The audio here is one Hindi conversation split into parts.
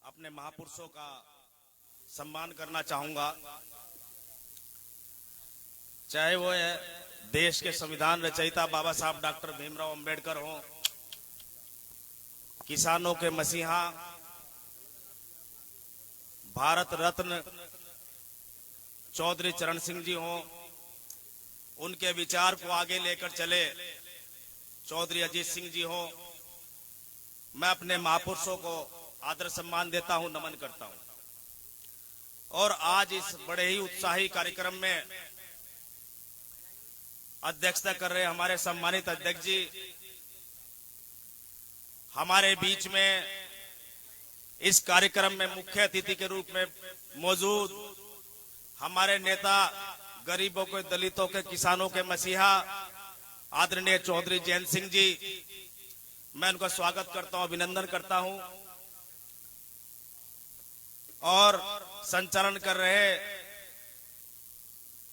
अपने महापुरुषों का सम्मान करना चाहूंगा, चाहे वो है देश के संविधान रचयिता बाबा साहब डॉक्टर भीमराव अंबेडकर हों, किसानों के मसीहा भारत रत्न चौधरी चरण सिंह जी हों, उनके विचार को आगे लेकर चले चौधरी अजीत सिंह जी हों, मैं अपने महापुरुषों को आदर सम्मान देता हूं, नमन करता हूं। और आज इस बड़े ही उत्साही कार्यक्रम में अध्यक्षता कर रहे हमारे सम्मानित अध्यक्ष जी, हमारे बीच में इस कार्यक्रम में मुख्य अतिथि के रूप में मौजूद हमारे नेता, गरीबों के, दलितों के, किसानों के मसीहा आदरणीय चौधरी जयंत सिंह जी, मैं उनका स्वागत करता हूं, अभिनंदन करता हूं। और संचालन कर रहे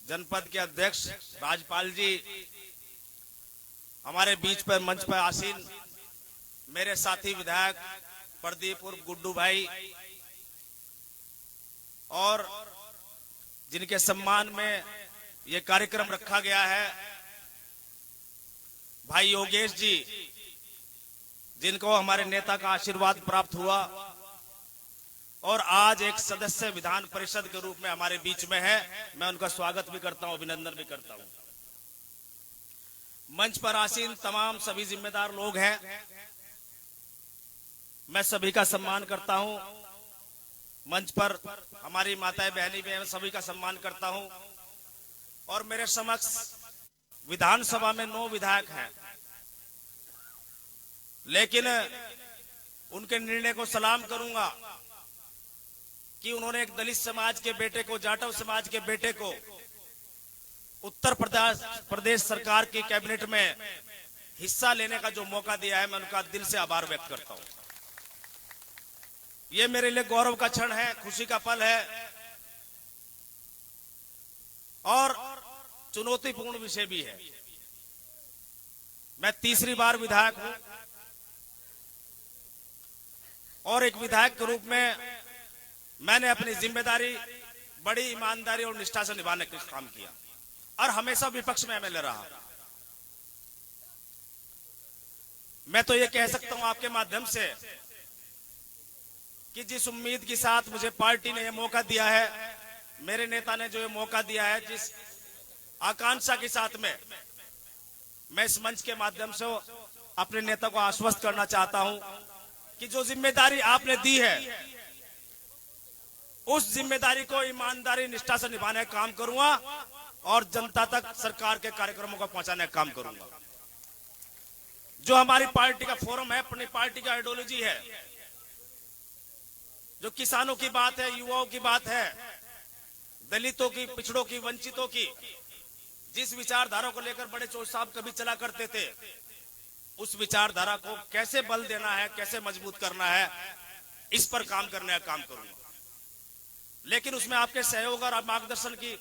जनपद के अध्यक्ष राजपाल जी, हमारे बीच पर मंच पर आसीन मेरे साथी विधायक प्रदीप उर्फ गुड्डू भाई, और जिनके सम्मान में ये कार्यक्रम रखा गया है, भाई योगेश जी, जिनको हमारे नेता का आशीर्वाद प्राप्त हुआ और आज एक सदस्य विधान परिषद के रूप में हमारे बीच में है, मैं उनका स्वागत भी करता हूं, अभिनंदन भी करता हूं। मंच पर आसीन तमाम सभी जिम्मेदार लोग हैं, मैं सभी का सम्मान करता हूं। मंच पर हमारी माताएं बहनी भी हैं, सभी का सम्मान करता हूं। और मेरे समक्ष विधानसभा में 9 विधायक हैं, लेकिन उनके निर्णय को सलाम करूंगा कि उन्होंने एक दलित समाज के बेटे को, जाटव समाज के बेटे को उत्तर प्रदेश सरकार की कैबिनेट में हिस्सा लेने का जो मौका दिया है, मैं उनका दिल से आभार व्यक्त करता हूं। ये मेरे लिए गौरव का क्षण है, खुशी का पल है और चुनौतीपूर्ण विषय भी है। मैं तीसरी बार विधायक हूं और एक विधायक के रूप में मैंने अपनी जिम्मेदारी बड़ी ईमानदारी और निष्ठा से निभाने का काम किया और हमेशा विपक्ष में एमएलए रहा। मैं तो ये कह सकता हूं आपके माध्यम से कि जिस उम्मीद के साथ मुझे पार्टी ने यह मौका दिया है, मेरे नेता ने जो ये मौका दिया है, जिस आकांक्षा के साथ में मैं इस मंच के माध्यम से अपने नेता को आश्वस्त करना चाहता हूं कि जो जिम्मेदारी आपने दी है, उस जिम्मेदारी को ईमानदारी निष्ठा से निभाने का काम करूंगा और जनता तक सरकार के कार्यक्रमों को पहुंचाने का काम करूंगा। जो हमारी पार्टी का फोरम है, अपनी पार्टी का आइडियोलॉजी है, जो किसानों की बात है, युवाओं की बात है, दलितों की, पिछड़ों की, वंचितों की, जिस विचारधारा को लेकर बड़े चौधरी साहब कभी चला करते थे, उस विचारधारा को कैसे बल देना है, कैसे मजबूत करना है, इस पर काम करने का काम करूंगा। लेकिन उसमें आपके सहयोग और मार्गदर्शन की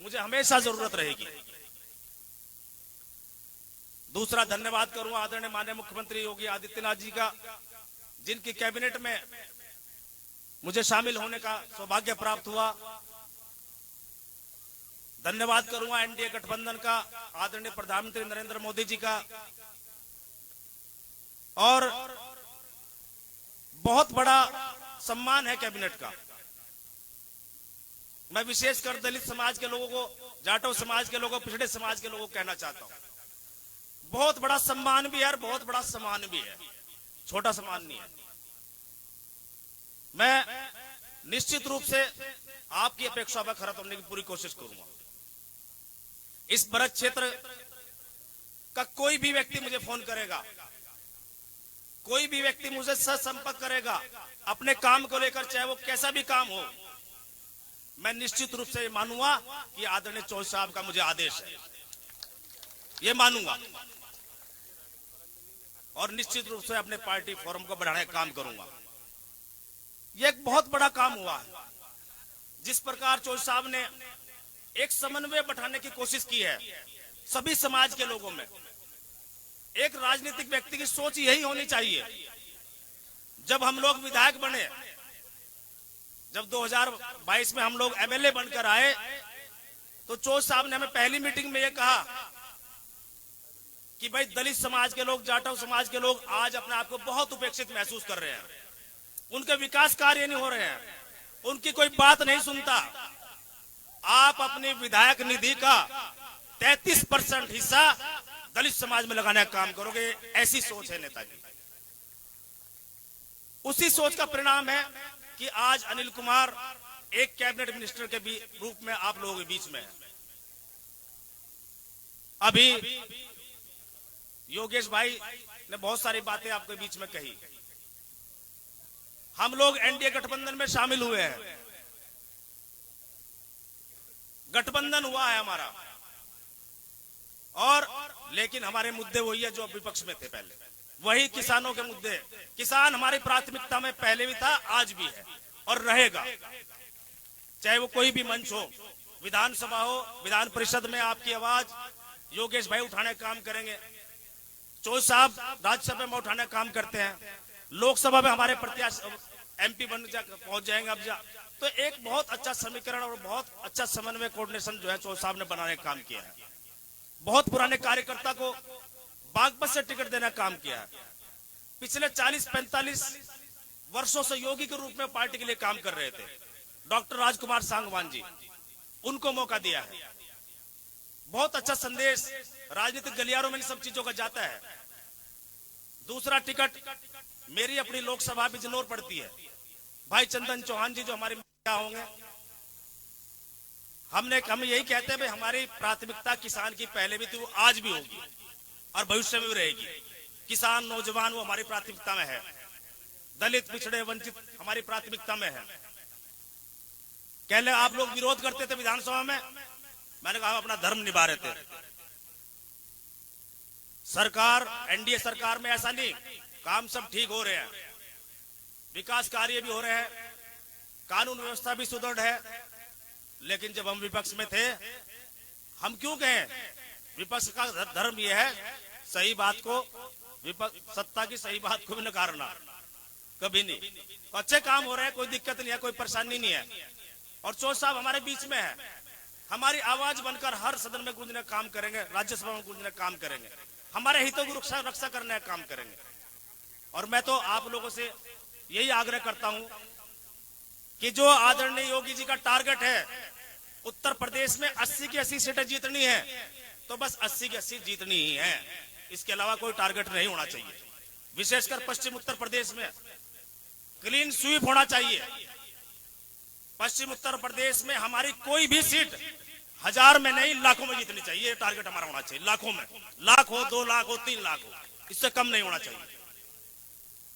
मुझे हमेशा जरूरत रहेगी। दूसरा धन्यवाद करूंगा आदरणीय माननीय मुख्यमंत्री योगी आदित्यनाथ जी का, जिनकी कैबिनेट में मुझे शामिल होने का सौभाग्य प्राप्त हुआ। धन्यवाद करूंगा एनडीए गठबंधन का, आदरणीय प्रधानमंत्री नरेंद्र मोदी जी का। और बहुत बड़ा सम्मान है कैबिनेट का। मैं विशेषकर दलित समाज के लोगों को, जाटव समाज के लोगों, पिछड़े समाज के लोगों को कहना चाहता हूं, बहुत बड़ा सम्मान भी है और बहुत बड़ा सम्मान भी है, छोटा सम्मान नहीं है। मैं निश्चित रूप से आपकी अपेक्षा पर खरा उतरने की पूरी कोशिश करूंगा। इस ब्रज क्षेत्र का कोई भी व्यक्ति मुझे फोन करेगा, कोई भी व्यक्ति मुझे संपर्क करेगा अपने काम को लेकर, चाहे वो कैसा भी काम हो, मैं निश्चित रूप से ये मानूंगा कि आदरणीय चौधरी साहब का मुझे आदेश है, ये मानूंगा और निश्चित रूप से अपने पार्टी फोरम को बढ़ाने का काम करूंगा। ये एक बहुत बड़ा काम हुआ है। जिस प्रकार चौधरी साहब ने एक समन्वय बैठाने की कोशिश की है सभी समाज के लोगों में, एक राजनीतिक व्यक्ति की सोच यही होनी चाहिए। जब हम लोग विधायक बने, जब 2022 में हम लोग एमएलए बनकर आए, तो चौधरी साहब ने हमें पहली मीटिंग में यह कहा कि भाई दलित समाज के लोग, जाटव समाज के लोग आज अपने आप को बहुत उपेक्षित महसूस कर रहे हैं, उनके विकास कार्य नहीं हो रहे हैं, उनकी कोई बात नहीं सुनता। आप अपनी विधायक निधि का 33% हिस्सा दलित समाज में लगाने का काम करोगे, ऐसी सोच है नेता की। उसी सोच का परिणाम है कि आज अनिल कुमार एक कैबिनेट मिनिस्टर के रूप में आप लोगों के बीच में है। अभी योगेश भाई ने बहुत सारी बातें आपके बीच में कही। हम लोग एनडीए गठबंधन में शामिल हुए हैं, गठबंधन हुआ है हमारा, और लेकिन हमारे मुद्दे वही है जो विपक्ष में थे पहले, वही किसानों के मुद्दे। किसान हमारी प्राथमिकता में पहले भी था, आज भी है और रहेगा। चाहे वो कोई भी मंच हो, विधानसभा हो, विधान परिषद में आपकी आवाज योगेश भाई उठाने का काम करेंगे, चौधरी साहब राज्यसभा में उठाने का काम करते हैं, लोकसभा में हमारे प्रत्याशी एमपी पहुंच जाएंगे। अब तो एक बहुत अच्छा समीकरण और बहुत अच्छा समन्वय कोऑर्डिनेशन जो है चौधरी साहब ने बनाने का काम किया है। बहुत पुराने कार्यकर्ता को बागपत से टिकट देने का काम किया है। पिछले 40-45 वर्षों से योगी के रूप में पार्टी के लिए काम कर रहे थे डॉक्टर राजकुमार सांगवान जी, उनको मौका दिया है। बहुत अच्छा संदेश राजनीतिक गलियारों में इन सब चीजों का जाता है। दूसरा टिकट मेरी अपनी लोकसभा बिजनौर पड़ती है, भाई चंदन चौहान जी जो हमारे क्या होंगे, हम यही कहते हैं भाई हमारी प्राथमिकता किसान की पहले भी थी, वो आज भी होगी और भविष्य में भी रहेगी। किसान, नौजवान वो हमारी प्राथमिकता में है, दलित, पिछड़े, वंचित हमारी प्राथमिकता में है। पहले आप लोग विरोध करते थे विधानसभा में, मैंने कहा अपना धर्म निभा रहे थे। सरकार, एनडीए सरकार में ऐसा नहीं, काम सब ठीक हो रहे हैं, विकास कार्य भी हो रहे हैं, कानून व्यवस्था भी सुदृढ़ है। लेकिन जब हम विपक्ष में थे, हम क्यों कहें, विपक्ष का धर्म यह है सही बात को, विपक्ष सत्ता की सही बात को भी नकारना, कभी नहीं। तो अच्छे काम हो रहे हैं, कोई दिक्कत नहीं है, कोई परेशानी नहीं है। और चौधरी साहब हमारे बीच में है, हमारी आवाज बनकर हर सदन में गूंजने का काम करेंगे, राज्यसभा में गूंजने का काम करेंगे, हमारे हितों की रक्षा करने का काम करेंगे। और मैं तो आप लोगों से यही आग्रह करता हूं कि जो आदरणीय योगी जी का टारगेट है उत्तर प्रदेश में 80 की 80 सीटें जीतनी है, तो बस 80 की 80 जीतनी ही है, इसके अलावा कोई टारगेट नहीं होना चाहिए। विशेषकर पश्चिम उत्तर प्रदेश में क्लीन स्वीप होना चाहिए। पश्चिम उत्तर प्रदेश में हमारी कोई भी सीट 1000 में नहीं, लाखों में जीतनी चाहिए, टारगेट हमारा होना चाहिए। लाखों में, लाख हो, 2 लाख हो, 3 लाख हो, इससे कम नहीं होना चाहिए।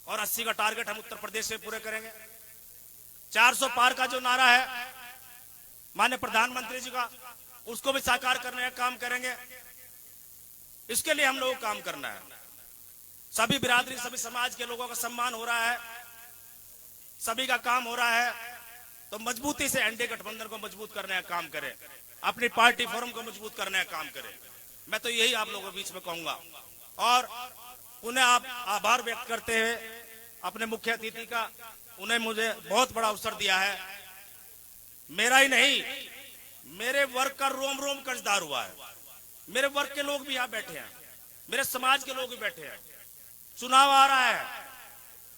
और 80 का टारगेट हम उत्तर प्रदेश से पूरे करेंगे। 400 पार का जो नारा है माननीय प्रधानमंत्री जी का, उसको भी साकार करने का काम करेंगे। इसके लिए हम लोगों को काम करना है। सभी बिरादरी, सभी समाज के लोगों का सम्मान हो रहा है, सभी का काम हो रहा है, तो मजबूती से एनडीए गठबंधन को मजबूत करने का काम करें, अपनी पार्टी फोरम को मजबूत करने का काम करें। मैं तो यही आप लोगों के बीच में कहूंगा। और उन्हें आप आभार व्यक्त करते हुए अपने मुख्य अतिथि का, उन्हें मुझे बहुत बड़ा अवसर दिया है। मेरा ही नहीं, मेरे वर्ग का रोम रोम कर्जदार हुआ है। मेरे वर्ग के लोग भी यहाँ बैठे हैं, मेरे समाज के लोग भी बैठे हैं। चुनाव आ रहा है,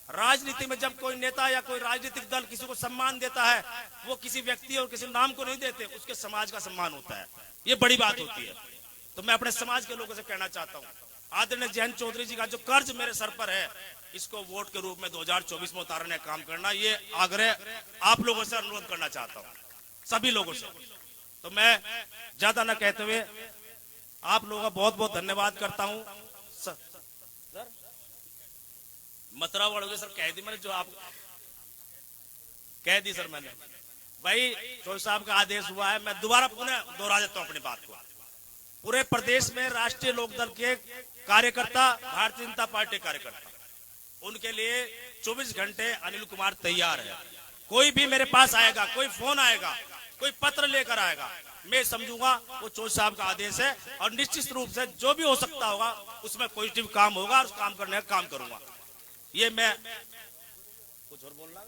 राजनीति में जब कोई नेता या कोई राजनीतिक दल किसी को सम्मान देता है, वो किसी व्यक्ति और किसी नाम को नहीं देते, उसके समाज का सम्मान होता है। ये बड़ी बात होती है। तो मैं अपने समाज के लोगों से कहना चाहता हूँ, आदरणीय जयंत चौधरी जी का जो कर्ज मेरे सर पर है, इसको वोट के रूप में 2024 में उतारने का काम करना, ये आग्रह आप लोगों से अनुरोध करना चाहता हूँ, सभी लोगों से। तो मैं ज्यादा न कहते हुए आप लोगों का बहुत बहुत धन्यवाद करता हूँ। मतरा वालों सर कह दी मैंने, जो आप कह दी सर मैंने। भाई चौधरी साहब का आदेश हुआ है, मैं दोबारा पुनः दोहरा देता हूँ अपनी बात को। पूरे प्रदेश में राष्ट्रीय लोकदल के कार्यकर्ता, भारतीय जनता पार्टी कार्यकर्ता, उनके लिए 24 घंटे अनिल कुमार तैयार है। कोई भी मेरे पास आएगा, कोई फोन आएगा, कोई पत्र लेकर आएगा, मैं समझूंगा वो चौधरी साहब का आदेश है और निश्चित रूप से जो भी हो सकता होगा उसमें पॉजिटिव काम होगा और उस काम करने का काम करूंगा। ये मैं कुछ और बोलना